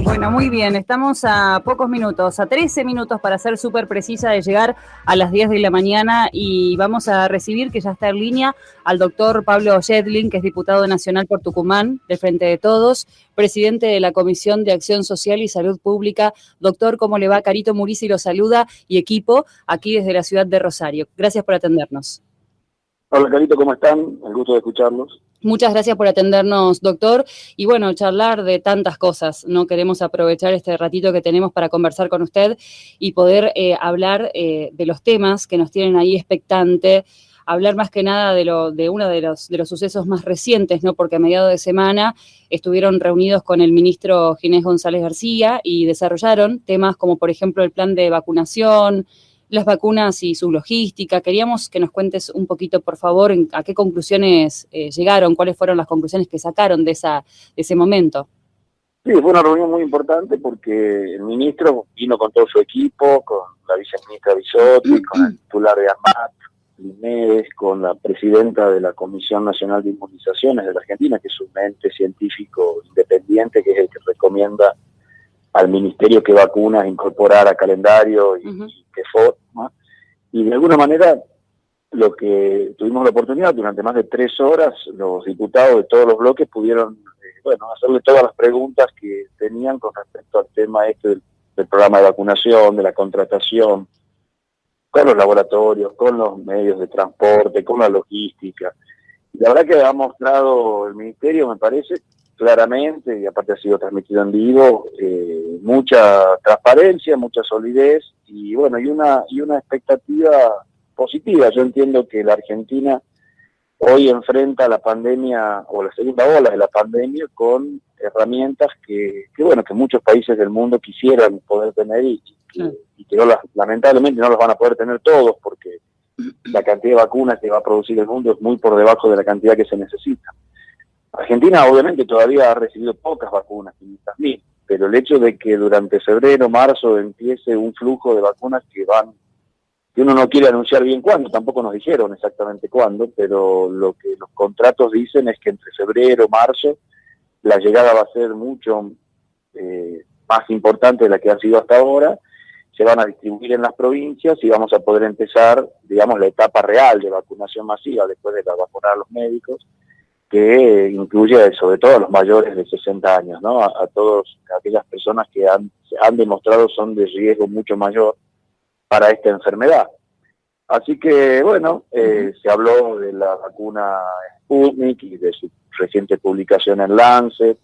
Bueno, muy bien, estamos a pocos minutos, a 13 minutos para ser súper precisa de llegar a las 10 de la mañana y vamos a recibir, que ya está en línea, al doctor Pablo Yedlin, que es diputado nacional por Tucumán, del Frente de Todos, presidente de la Comisión de Acción Social y Salud Pública. Doctor, ¿cómo le va? Carito Murisi lo saluda y equipo aquí desde la ciudad de Rosario. Gracias por atendernos. Hola, Carito, ¿cómo están? El gusto de escucharlos. Muchas gracias por atendernos, doctor. Y bueno, charlar de tantas cosas, ¿no? Queremos aprovechar este ratito que tenemos para conversar con usted y poder hablar de los temas que nos tienen ahí expectante, hablar más que nada de uno de los sucesos más recientes, ¿no? Porque a mediados de semana estuvieron reunidos con el ministro Ginés González García y desarrollaron temas como, por ejemplo, el plan de vacunación, las vacunas y su logística. Queríamos que nos cuentes un poquito, por favor, a qué conclusiones llegaron, cuáles fueron las conclusiones que sacaron de ese momento. Sí, fue una reunión muy importante porque el ministro vino con todo su equipo, con la viceministra Bisotti, con el titular de ANMAT, Limedes, con la presidenta de la Comisión Nacional de Inmunizaciones de la Argentina, que es un ente científico independiente, que es el que recomienda al ministerio qué vacunas incorporar a calendario y qué forma. Y de alguna manera, lo que tuvimos la oportunidad durante más de 3 horas, los diputados de todos los bloques pudieron hacerle todas las preguntas que tenían con respecto al tema del programa de vacunación, de la contratación, con los laboratorios, con los medios de transporte, con la logística. Y la verdad que ha mostrado el ministerio, me parece, claramente, y aparte ha sido transmitido en vivo, mucha transparencia, mucha solidez y una expectativa positiva. Yo entiendo que la Argentina hoy enfrenta la pandemia o la segunda ola de la pandemia con herramientas que muchos países del mundo quisieran poder tener y que lamentablemente no las van a poder tener todos porque la cantidad de vacunas que va a producir el mundo es muy por debajo de la cantidad que se necesita. Argentina obviamente todavía ha recibido pocas vacunas, 500.000, pero el hecho de que durante febrero, marzo empiece un flujo de vacunas que uno no quiere anunciar bien cuándo, tampoco nos dijeron exactamente cuándo, pero lo que los contratos dicen es que entre febrero, marzo, la llegada va a ser mucho más importante de la que ha sido hasta ahora, se van a distribuir en las provincias y vamos a poder empezar, digamos, la etapa real de vacunación masiva después de vacunar a los médicos, que incluye sobre todo a los mayores de 60 años, ¿no? A todas aquellas personas que han demostrado son de riesgo mucho mayor para esta enfermedad. Así que, se habló de la vacuna Sputnik y de su reciente publicación en Lancet.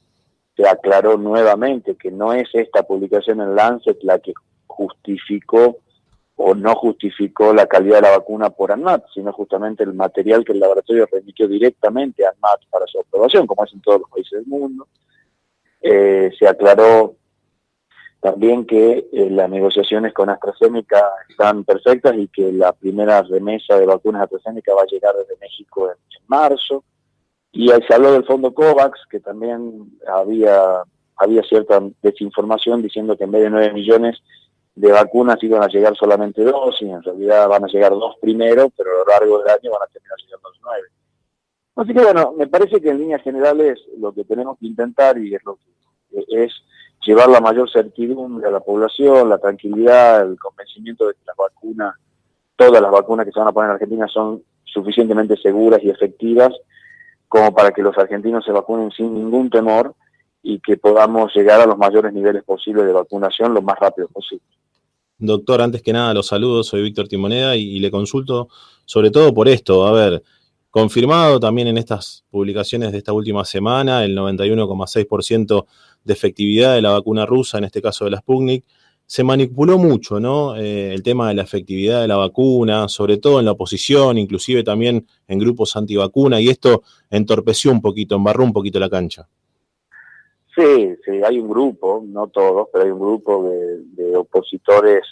Se aclaró nuevamente que no es esta publicación en Lancet la que justificó o no justificó la calidad de la vacuna por ANMAT, sino justamente el material que el laboratorio remitió directamente a ANMAT para su aprobación, como es en todos los países del mundo. Se aclaró también que las negociaciones con AstraZeneca están perfectas y que la primera remesa de vacunas AstraZeneca va a llegar desde México en marzo. Y ahí se habló del fondo COVAX, que también había cierta desinformación diciendo que en vez de 9 millones de vacunas iban a llegar solamente 2, y en realidad van a llegar 2 primero, pero a lo largo del año van a terminar llegando los 9. Así que me parece que en líneas generales lo que tenemos que intentar y es llevar la mayor certidumbre a la población, la tranquilidad, el convencimiento de que todas las vacunas que se van a poner en Argentina son suficientemente seguras y efectivas como para que los argentinos se vacunen sin ningún temor y que podamos llegar a los mayores niveles posibles de vacunación lo más rápido posible. Doctor, antes que nada los saludo, soy Víctor Timoneda y le consulto sobre todo por esto. A ver, confirmado también en estas publicaciones de esta última semana, el 91,6% de efectividad de la vacuna rusa, en este caso de la Sputnik. Se manipuló mucho, ¿no? El tema de la efectividad de la vacuna, sobre todo en la oposición, inclusive también en grupos antivacuna, y esto entorpeció un poquito, embarró un poquito la cancha. Sí, hay un grupo, no todos, pero hay un grupo de opositores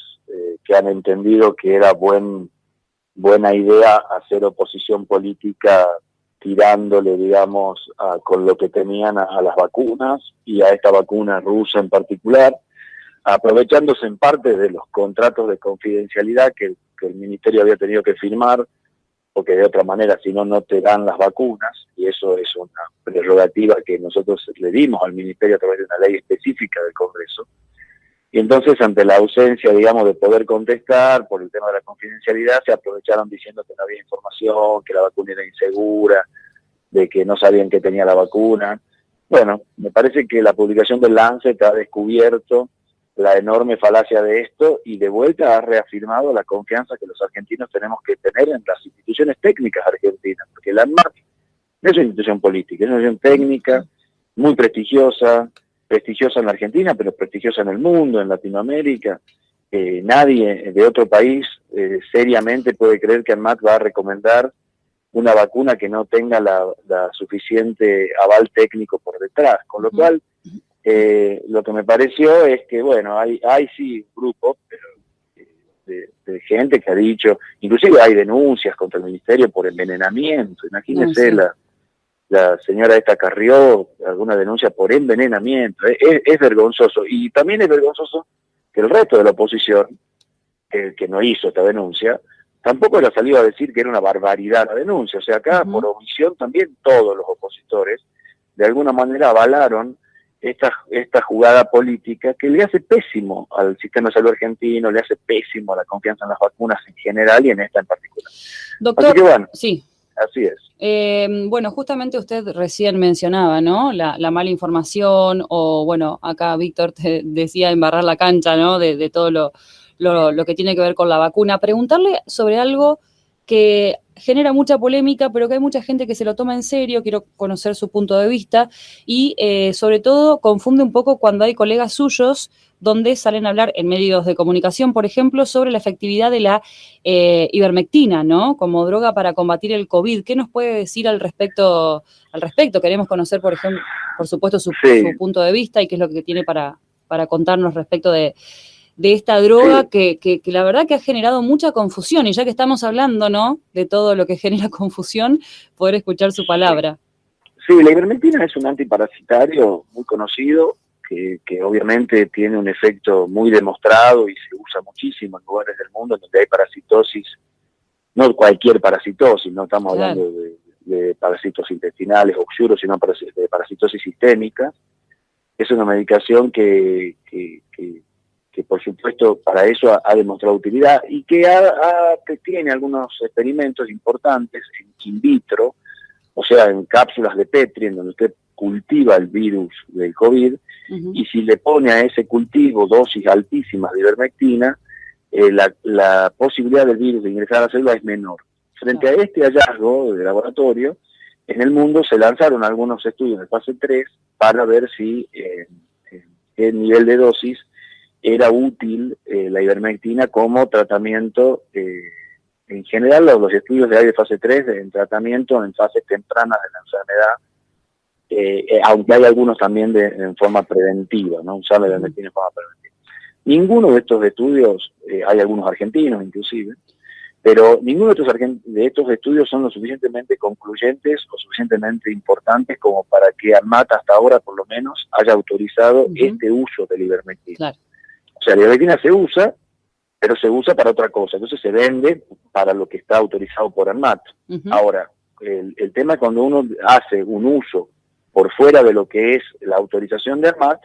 que han entendido que era buena idea hacer oposición política tirándole, digamos, con lo que tenían a las vacunas y a esta vacuna rusa en particular, aprovechándose en parte de los contratos de confidencialidad que el ministerio había tenido que firmar porque de otra manera, si no, no te dan las vacunas, y eso es una prerrogativa que nosotros le dimos al Ministerio a través de una ley específica del Congreso. Y entonces, ante la ausencia, digamos, de poder contestar por el tema de la confidencialidad, se aprovecharon diciendo que no había información, que la vacuna era insegura, de que no sabían que tenía la vacuna. Bueno, me parece que la publicación del Lancet ha descubierto la enorme falacia de esto y de vuelta ha reafirmado la confianza que los argentinos tenemos que tener en las instituciones técnicas argentinas, porque la ANMAT no es una institución política, es una institución técnica muy prestigiosa en la Argentina, pero prestigiosa en el mundo, en Latinoamérica. Nadie de otro país seriamente puede creer que ANMAT va a recomendar una vacuna que no tenga la suficiente aval técnico por detrás, con lo cual lo que me pareció es que, bueno, hay sí un grupo de gente que ha dicho, inclusive hay denuncias contra el Ministerio por envenenamiento, imagínense la señora esta Carrió, alguna denuncia por envenenamiento, es vergonzoso, y también es vergonzoso que el resto de la oposición, que no hizo esta denuncia, tampoco le ha salido a decir que era una barbaridad la denuncia, o sea, acá por omisión también todos los opositores de alguna manera avalaron esta jugada política que le hace pésimo al sistema de salud argentino, le hace pésimo a la confianza en las vacunas en general y en esta en particular. Doctor, así que bueno, sí. Así es. Bueno, justamente usted recién mencionaba, ¿no? La mala información, o bueno, acá Víctor te decía embarrar la cancha, ¿no? De todo lo que tiene que ver con la vacuna. Preguntarle sobre algo que genera mucha polémica, pero que hay mucha gente que se lo toma en serio, quiero conocer su punto de vista, y sobre todo confunde un poco cuando hay colegas suyos donde salen a hablar en medios de comunicación, por ejemplo, sobre la efectividad de la ivermectina, ¿no? Como droga para combatir el COVID. ¿Qué nos puede decir al respecto? Queremos conocer, por ejemplo, por supuesto, su punto de vista y qué es lo que tiene para contarnos respecto de esta droga que la verdad que ha generado mucha confusión, y ya que estamos hablando, ¿no?, de todo lo que genera confusión, poder escuchar su palabra. Sí, la ivermectina es un antiparasitario muy conocido, que obviamente tiene un efecto muy demostrado y se usa muchísimo en lugares del mundo donde hay parasitosis, no cualquier parasitosis, no estamos hablando de parásitos intestinales o oxuros, sino de parasitosis sistémica. Es una medicación que por supuesto para eso ha demostrado utilidad y que tiene algunos experimentos importantes in vitro, o sea, en cápsulas de Petri, en donde usted cultiva el virus del COVID, y si le pone a ese cultivo dosis altísimas de ivermectina, la posibilidad del virus de ingresar a la célula es menor. Frente a este hallazgo de laboratorio, en el mundo se lanzaron algunos estudios de fase 3 para ver si qué nivel de dosis era útil la ivermectina como tratamiento. En general, los estudios de fase 3 en tratamiento en fases tempranas de la enfermedad, aunque hay algunos también en forma preventiva, ¿no? Usar la ivermectina en forma preventiva. Ninguno de estos estudios, hay algunos argentinos inclusive, pero ninguno de estos estudios son lo suficientemente concluyentes o suficientemente importantes como para que ANMAT hasta ahora por lo menos haya autorizado este uso de la ivermectina. Claro. O sea, la ivermectina se usa, pero se usa para otra cosa, entonces se vende para lo que está autorizado por ANMAT. Ahora, el tema es cuando uno hace un uso por fuera de lo que es la autorización de ANMAT,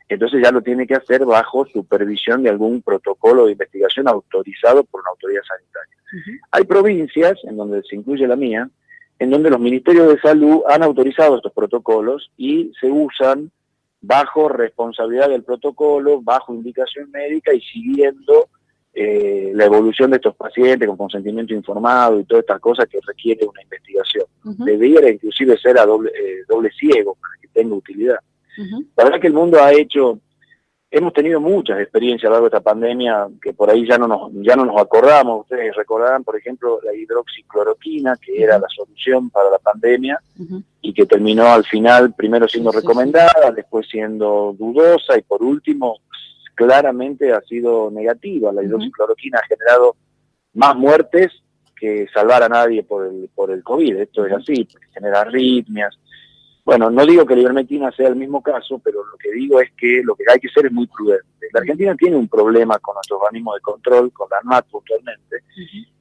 entonces ya lo tiene que hacer bajo supervisión de algún protocolo de investigación autorizado por una autoridad sanitaria. Hay provincias, en donde se incluye la mía, en donde los ministerios de salud han autorizado estos protocolos y se usan bajo responsabilidad del protocolo, bajo indicación médica y siguiendo la evolución de estos pacientes con consentimiento informado y todas estas cosas que requiere una investigación. Debería inclusive ser a doble ciego para que tenga utilidad. La verdad que el mundo hemos tenido muchas experiencias a lo largo de esta pandemia que por ahí ya no nos acordamos. Ustedes recordarán, por ejemplo, la hidroxicloroquina, que era la solución para la pandemia y que terminó al final primero siendo recomendada, después siendo dudosa y por último claramente ha sido negativa. La hidroxicloroquina ha generado más muertes que salvar a nadie por el COVID. Esto es así, porque genera arritmias. Bueno, no digo que la ivermectina sea el mismo caso, pero lo que digo es que lo que hay que ser es muy prudente. La Argentina tiene un problema con nuestro organismo de control, con la ANMAT puntualmente,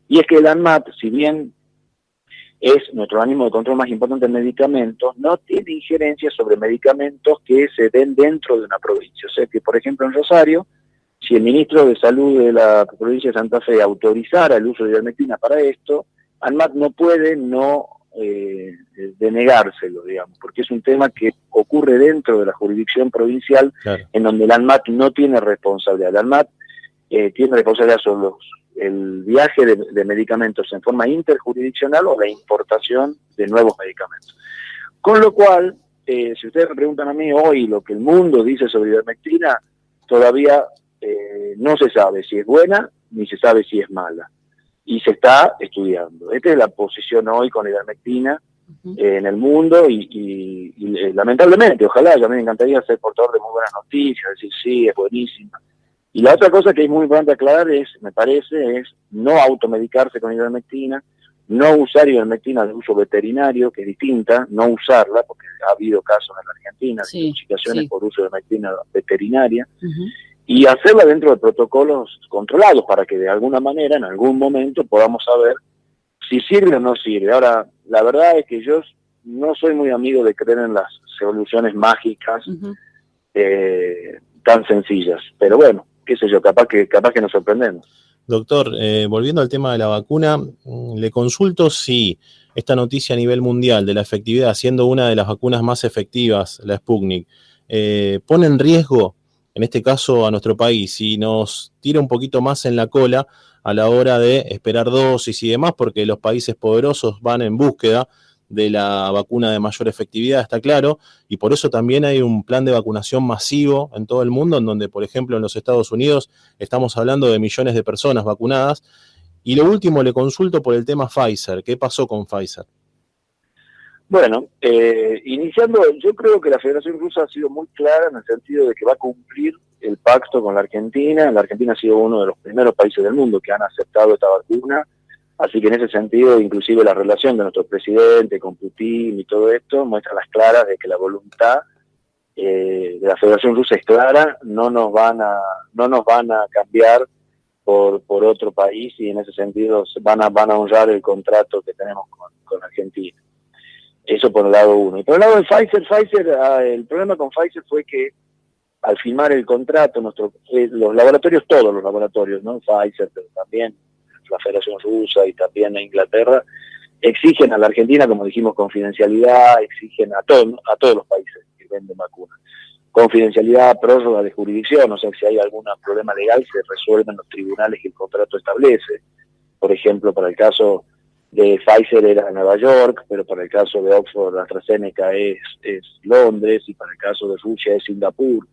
y es que la ANMAT, si bien es nuestro organismo de control más importante en medicamentos, no tiene injerencia sobre medicamentos que se den dentro de una provincia. O sea que, por ejemplo, en Rosario, si el ministro de Salud de la provincia de Santa Fe autorizara el uso de ivermectina para esto, ANMAT no puede no denegárselo, digamos, porque es un tema que ocurre dentro de la jurisdicción provincial, claro, en donde el ANMAT no tiene responsabilidad. El ANMAT tiene responsabilidad sobre el viaje de medicamentos en forma interjurisdiccional o la importación de nuevos medicamentos. Con lo cual, si ustedes me preguntan a mí hoy lo que el mundo dice sobre ivermectina, todavía no se sabe si es buena ni se sabe si es mala. Y se está estudiando. Esta es la posición hoy con la ivermectina en el mundo y lamentablemente, ojalá, a mí me encantaría ser portador de muy buenas noticias, decir sí, es buenísima. Y la otra cosa que es muy importante aclarar me parece, es no automedicarse con ivermectina, no usar ivermectina de uso veterinario, que es distinta, no usarla, porque ha habido casos en la Argentina de intoxicaciones por uso de ivermectina veterinaria, y hacerla dentro de protocolos controlados para que de alguna manera, en algún momento, podamos saber si sirve o no sirve. Ahora, la verdad es que yo no soy muy amigo de creer en las soluciones mágicas tan sencillas, pero bueno, qué sé yo, capaz que nos sorprendemos. Doctor, volviendo al tema de la vacuna, le consulto si esta noticia a nivel mundial de la efectividad, siendo una de las vacunas más efectivas, la Sputnik, pone en riesgo, en este caso a nuestro país, y nos tira un poquito más en la cola a la hora de esperar dosis y demás, porque los países poderosos van en búsqueda de la vacuna de mayor efectividad, está claro, y por eso también hay un plan de vacunación masivo en todo el mundo, en donde, por ejemplo, en los Estados Unidos estamos hablando de millones de personas vacunadas. Y lo último, le consulto por el tema Pfizer. ¿Qué pasó con Pfizer? Bueno, iniciando, yo creo que la Federación Rusa ha sido muy clara en el sentido de que va a cumplir el pacto con la Argentina. La Argentina ha sido uno de los primeros países del mundo que han aceptado esta vacuna, así que en ese sentido, inclusive la relación de nuestro presidente con Putin y todo esto muestra las claras de que la voluntad de la Federación Rusa es clara, no nos van a cambiar por otro país, y en ese sentido van a honrar el contrato que tenemos con Argentina. Eso por el lado uno. Y por el lado de Pfizer, el problema con Pfizer fue que al firmar el contrato, los laboratorios, todos los laboratorios, ¿no? Pfizer, pero también la Federación Rusa y también Inglaterra, exigen a la Argentina, como dijimos, confidencialidad, exigen a todos los países que venden vacunas. Confidencialidad, prórroga de jurisdicción, o sea, que si hay algún problema legal se resuelve en los tribunales que el contrato establece. Por ejemplo, para el caso de Pfizer era Nueva York, pero para el caso de Oxford AstraZeneca es Londres, y para el caso de Rusia es Singapur.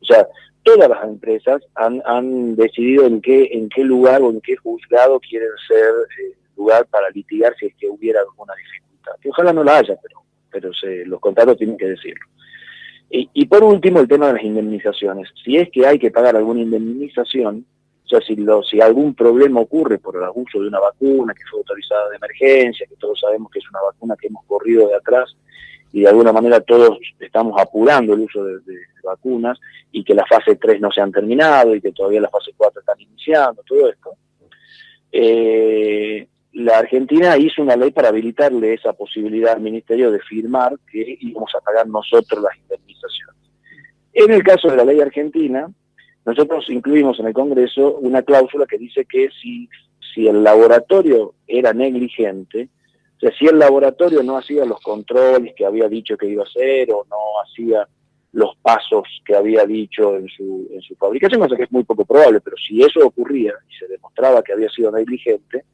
O sea, todas las empresas han decidido en qué lugar o en qué juzgado quieren ser lugar para litigar si es que hubiera alguna dificultad. Que ojalá no la haya, pero los contratos tienen que decirlo. Y por último, el tema de las indemnizaciones. Si es que hay que pagar alguna indemnización, o sea, si algún problema ocurre por el abuso de una vacuna que fue autorizada de emergencia, que todos sabemos que es una vacuna que hemos corrido de atrás, y de alguna manera todos estamos apurando el uso de vacunas, y que la fase 3 no se han terminado, y que todavía la fase 4 están iniciando, todo esto. La Argentina hizo una ley para habilitarle esa posibilidad al Ministerio de firmar que íbamos a pagar nosotros las indemnizaciones. En el caso de la ley argentina, nosotros incluimos en el Congreso una cláusula que dice que si el laboratorio era negligente, o sea, si el laboratorio no hacía los controles que había dicho que iba a hacer, o no hacía los pasos que había dicho en su fabricación, cosa que es muy poco probable, pero si eso ocurría y se demostraba que había sido negligente,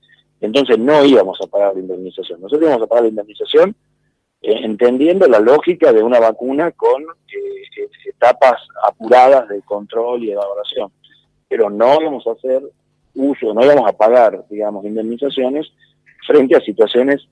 entonces no íbamos a pagar la indemnización. Nosotros íbamos a pagar la indemnización entendiendo la lógica de una vacuna con etapas apuradas de control y elaboración, pero no íbamos a hacer uso, no íbamos a pagar, digamos, indemnizaciones frente a situaciones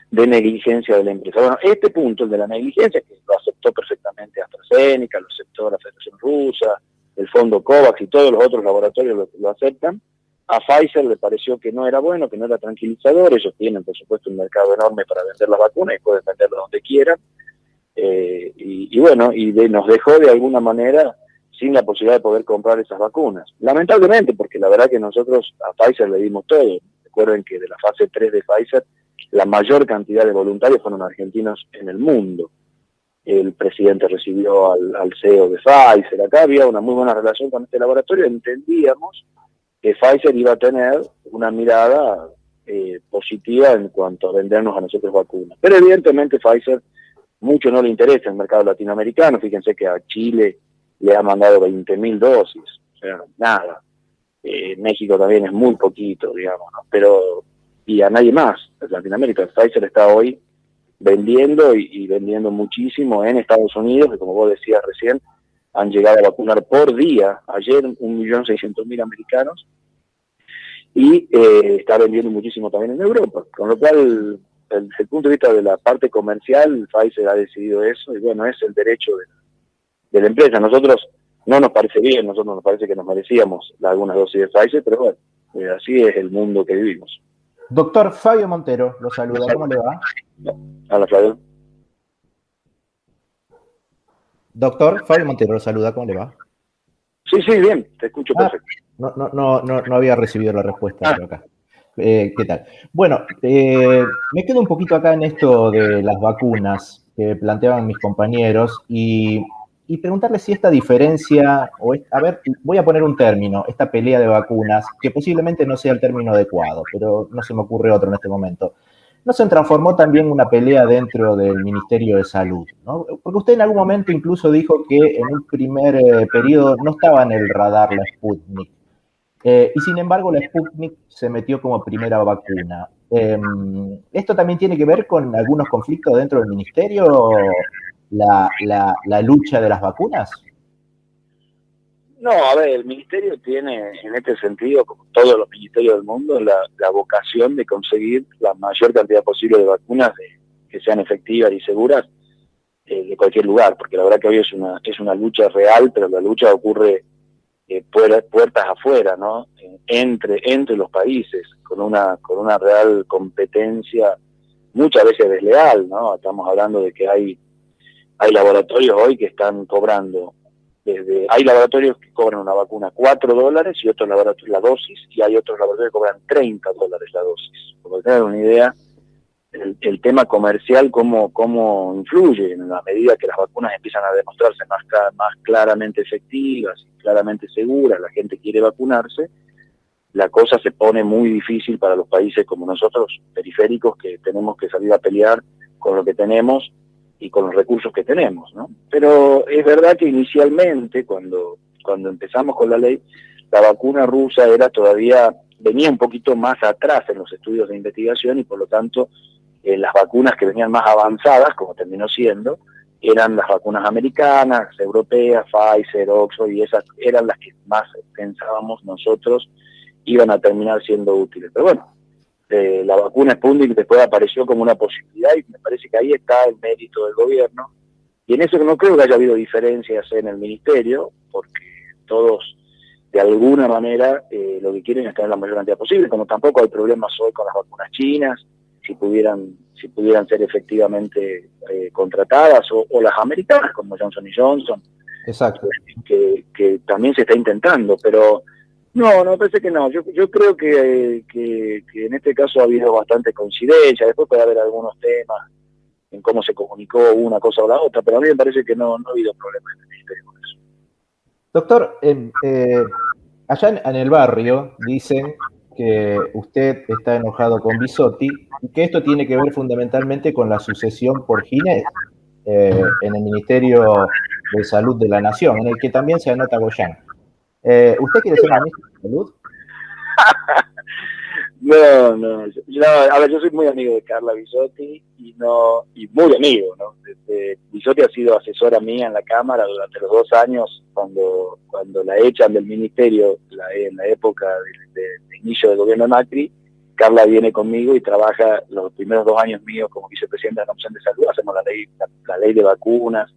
de negligencia de la empresa. Bueno, este punto, el de la negligencia, que lo aceptó perfectamente AstraZeneca, lo aceptó la Federación Rusa, el Fondo COVAX y todos los otros laboratorios lo aceptan. A Pfizer le pareció que no era bueno, que no era tranquilizador. Ellos tienen, por supuesto, un mercado enorme para vender las vacunas y pueden venderlas donde quieran. Nos dejó de alguna manera sin la posibilidad de poder comprar esas vacunas. Lamentablemente, porque la verdad que nosotros a Pfizer le dimos todo. Recuerden que de la fase 3 de Pfizer la mayor cantidad de voluntarios fueron argentinos en el mundo. El presidente recibió al CEO de Pfizer. Acá había una muy buena relación con este laboratorio. Entendíamos que Pfizer iba a tener una mirada positiva en cuanto a vendernos a nosotros vacunas. Pero evidentemente Pfizer mucho no le interesa el mercado latinoamericano. Fíjense que a Chile le ha mandado 20.000 dosis. O sea, nada. México también es muy poquito, digamos, ¿no? Pero, y a nadie más en Latinoamérica. Pfizer está hoy vendiendo y vendiendo muchísimo en Estados Unidos, que como vos decías recién, han llegado a vacunar por día, ayer 1.600.000 americanos, y está vendiendo muchísimo también en Europa, con lo cual, desde el punto de vista de la parte comercial, Pfizer ha decidido eso, y bueno, es el derecho de la empresa. Nosotros no nos parece bien, nosotros nos parece que nos merecíamos algunas dosis de Pfizer, pero bueno, así es el mundo que vivimos. Doctor Fabio Montero, lo saluda, ¿cómo le va? Hola, Flavio. Doctor Fabio Montero, lo saluda, ¿cómo le va? Sí, bien, te escucho perfecto. No había recibido la respuesta por acá. ¿Qué tal? Bueno, me quedo un poquito acá en esto de las vacunas que planteaban mis compañeros y preguntarle si esta diferencia, a ver, voy a poner un término, esta pelea de vacunas, que posiblemente no sea el término adecuado, pero no se me ocurre otro en este momento, ¿no se transformó también en una pelea dentro del Ministerio de Salud, ¿no? Porque usted en algún momento incluso dijo que en un primer periodo no estaba en el radar la Sputnik. Y sin embargo, la Sputnik se metió como primera vacuna. ¿Esto también tiene que ver con algunos conflictos dentro del ministerio, la lucha de las vacunas? No, a ver, el ministerio tiene en este sentido, como todos los ministerios del mundo, la vocación de conseguir la mayor cantidad posible de vacunas que sean efectivas y seguras de cualquier lugar, porque la verdad que hoy es una lucha real, pero la lucha ocurre puertas afuera, ¿no? Entre los países, con una real competencia muchas veces desleal, ¿no? Estamos hablando de que hay laboratorios hoy que están cobrando hay laboratorios que cobran una vacuna $4 y otros laboratorios la dosis, y hay otros laboratorios que cobran $30 la dosis. Para tener una idea, el tema comercial cómo influye en la medida que las vacunas empiezan a demostrarse más claramente efectivas, claramente seguras, la gente quiere vacunarse, la cosa se pone muy difícil para los países como nosotros, periféricos, que tenemos que salir a pelear con lo que tenemos y con los recursos que tenemos, ¿no? Pero es verdad que inicialmente, cuando empezamos con la ley, la vacuna rusa venía un poquito más atrás en los estudios de investigación, y por lo tanto las vacunas que venían más avanzadas, como terminó siendo, eran las vacunas americanas, europeas, Pfizer, Oxford, y esas eran las que más pensábamos nosotros iban a terminar siendo útiles. Pero bueno, la vacuna Sputnik después apareció como una posibilidad, y me parece que ahí está el mérito del gobierno, y en eso no creo que haya habido diferencias en el ministerio, porque todos de alguna manera lo que quieren es tener la mayor cantidad posible, como tampoco hay problemas hoy con las vacunas chinas, si pudieran ser efectivamente contratadas, o las americanas como Johnson & Johnson. Exacto. Que también se está intentando, pero no, parece que no. Yo creo que en este caso ha habido bastante coincidencia. Después puede haber algunos temas en cómo se comunicó una cosa o la otra, pero a mí me parece que no ha habido problemas en el ministerio con eso. Doctor, allá en el barrio dicen que usted está enojado con Bisotti y que esto tiene que ver fundamentalmente con la sucesión por Ginés en el Ministerio de Salud de la Nación, en el que también se anota Goyán. ¿Usted quiere ser ministro de Salud? No, a ver, yo soy muy amigo de Carla Bisotti y muy amigo, ¿no? Bisotti ha sido asesora mía en la Cámara durante los 2 años cuando la echan del ministerio en la época de inicio del gobierno de Macri. Carla viene conmigo y trabaja los primeros 2 años míos como vicepresidenta de la Comisión de Salud, hacemos la ley de vacunas.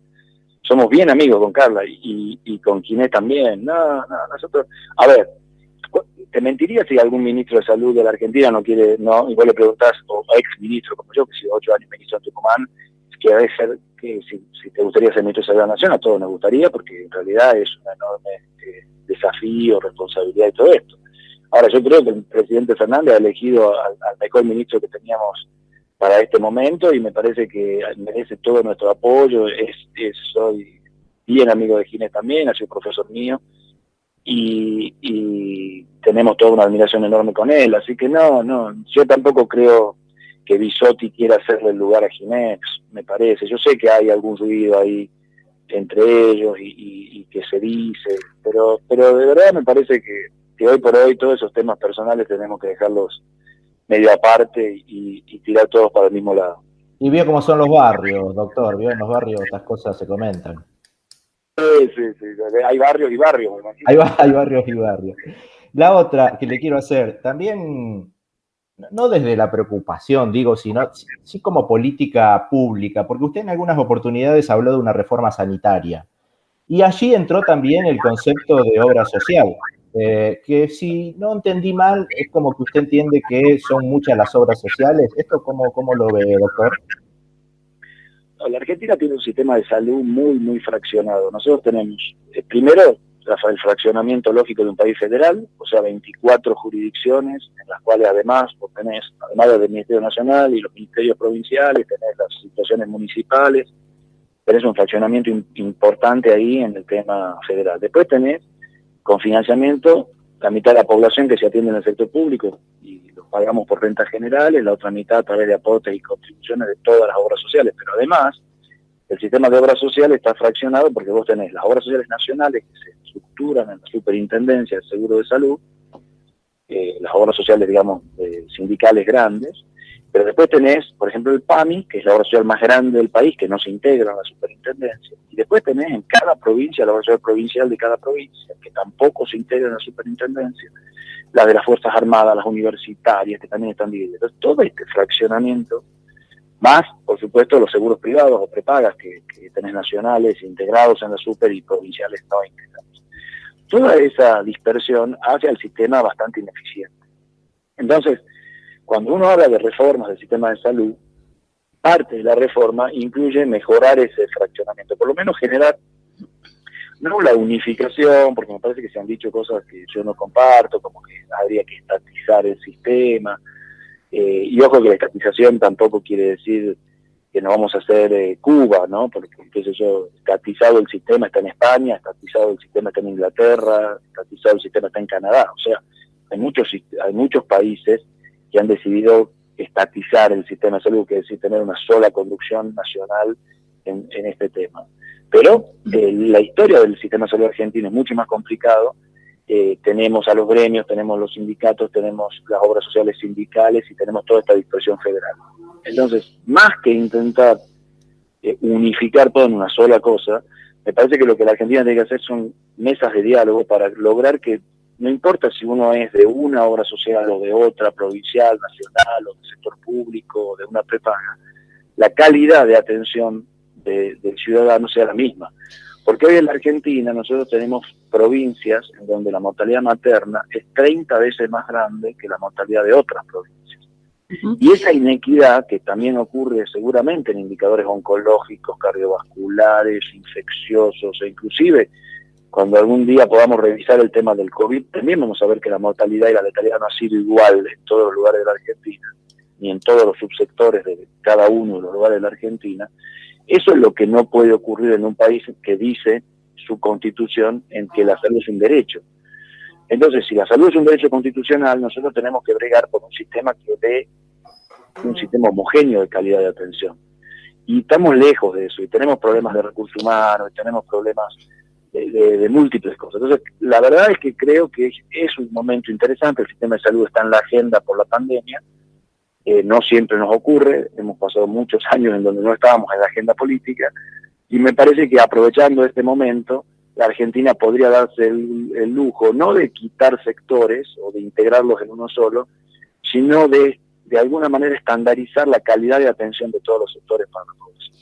Somos bien amigos con Carla y con Ginés también. Nosotros, a ver, te mentiría si algún ministro de salud de la Argentina no quiere, y vos le preguntás, o ex ministro como yo, que he sido 8 años ministro en Tucumán, que debe ser que si te gustaría ser ministro de Salud de la Nación, a todos nos gustaría, porque en realidad es un enorme desafío, responsabilidad y todo esto. Ahora, yo creo que el presidente Fernández ha elegido al mejor ministro que teníamos para este momento, y me parece que merece todo nuestro apoyo. Soy bien amigo de Ginés también, ha sido profesor mío, y tenemos toda una admiración enorme con él, así que yo tampoco creo que Bisotti quiera hacerle el lugar a Ginés, me parece. Yo sé que hay algún ruido ahí entre ellos y que se dice, pero de verdad me parece que hoy por hoy todos esos temas personales tenemos que dejarlos medio aparte y tirar todos para el mismo lado. Y vio cómo son los barrios, doctor, vio en los barrios estas cosas se comentan. Sí, hay barrios y barrios, me imagino. Hay barrios y barrios. La otra que le quiero hacer, también, no desde la preocupación, digo, sino sí como política pública, porque usted en algunas oportunidades habló de una reforma sanitaria. Y allí entró también el concepto de obra social, que si no entendí mal, es como que usted entiende que son muchas las obras sociales. ¿Esto cómo lo ve, doctor? La Argentina tiene un sistema de salud muy fraccionado. Nosotros tenemos, primero, el fraccionamiento lógico de un país federal, o sea, 24 jurisdicciones, en las cuales además vos tenés, además del Ministerio Nacional y los ministerios provinciales, tenés las situaciones municipales, tenés un fraccionamiento importante ahí en el tema federal. Después tenés, con financiamiento, la mitad de la población que se atiende en el sector público, y lo pagamos por rentas generales, la otra mitad a través de aportes y contribuciones de todas las obras sociales. Pero además, el sistema de obras sociales está fraccionado porque vos tenés las obras sociales nacionales que se estructuran en la superintendencia del seguro de salud, las obras sociales, digamos, sindicales grandes, pero después tenés, por ejemplo, el PAMI, que es la obra social más grande del país, que no se integra en la superintendencia, y después tenés en cada provincia la obra social provincial de cada provincia, que tampoco se integra en la superintendencia, la de las Fuerzas Armadas, las universitarias, que también están divididas. Entonces, todo este fraccionamiento, más, por supuesto, los seguros privados o prepagas que tenés nacionales integrados en la super y provinciales no integrados. Toda esa dispersión hace al sistema bastante ineficiente. Entonces, cuando uno habla de reformas del sistema de salud, parte de la reforma incluye mejorar ese fraccionamiento, por lo menos generar, no la unificación, porque me parece que se han dicho cosas que yo no comparto, como que habría que estatizar el sistema, y ojo que la estatización tampoco quiere decir que no vamos a hacer Cuba, ¿no? Porque, qué sé yo, estatizado el sistema está en España, estatizado el sistema está en Inglaterra, estatizado el sistema está en Canadá, o sea, hay muchos países que han decidido estatizar el sistema de salud, que es decir, tener una sola conducción nacional en este tema. Pero la historia del sistema de salud argentino es mucho más complicado. Tenemos a los gremios, tenemos los sindicatos, tenemos las obras sociales sindicales y tenemos toda esta dispersión federal. Entonces, más que intentar unificar todo en una sola cosa, me parece que lo que la Argentina tiene que hacer son mesas de diálogo para lograr que no importa si uno es de una obra social o de otra, provincial, nacional, o del sector público, o de una prepaga, la calidad de atención del ciudadano sea la misma. Porque hoy en la Argentina nosotros tenemos provincias en donde la mortalidad materna es 30 veces más grande que la mortalidad de otras provincias. Y esa inequidad, que también ocurre seguramente en indicadores oncológicos, cardiovasculares, infecciosos, e inclusive cuando algún día podamos revisar el tema del COVID, también vamos a ver que la mortalidad y la letalidad no ha sido igual en todos los lugares de la Argentina, ni en todos los subsectores de cada uno de los lugares de la Argentina. Eso es lo que no puede ocurrir en un país que dice su constitución en que la salud es un derecho. Entonces, si la salud es un derecho constitucional, nosotros tenemos que bregar por un sistema que dé un sistema homogéneo de calidad de atención. Y estamos lejos de eso, y tenemos problemas de recursos humanos, y tenemos problemas de múltiples cosas. Entonces, la verdad es que creo que es un momento interesante. El sistema de salud está en la agenda por la pandemia. No siempre nos ocurre, hemos pasado muchos años en donde no estábamos en la agenda política, y me parece que aprovechando este momento, la Argentina podría darse el lujo, no de quitar sectores o de integrarlos en uno solo, sino de alguna manera estandarizar la calidad de atención de todos los sectores para la población.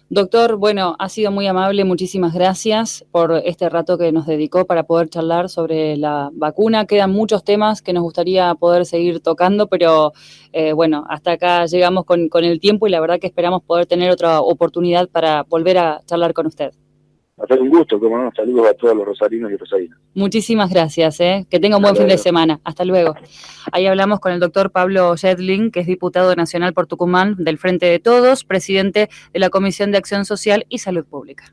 Doctor, bueno, ha sido muy amable, muchísimas gracias por este rato que nos dedicó para poder charlar sobre la vacuna. Quedan muchos temas que nos gustaría poder seguir tocando, pero bueno, hasta acá llegamos con el tiempo y la verdad que esperamos poder tener otra oportunidad para volver a charlar con usted. Va a ser un gusto, como no, saludos a todos los rosarinos y rosarinas. Muchísimas gracias, que tenga un buen fin de semana. Hasta luego. Ahí hablamos con el doctor Pablo Yedlin, que es diputado nacional por Tucumán del Frente de Todos, presidente de la Comisión de Acción Social y Salud Pública.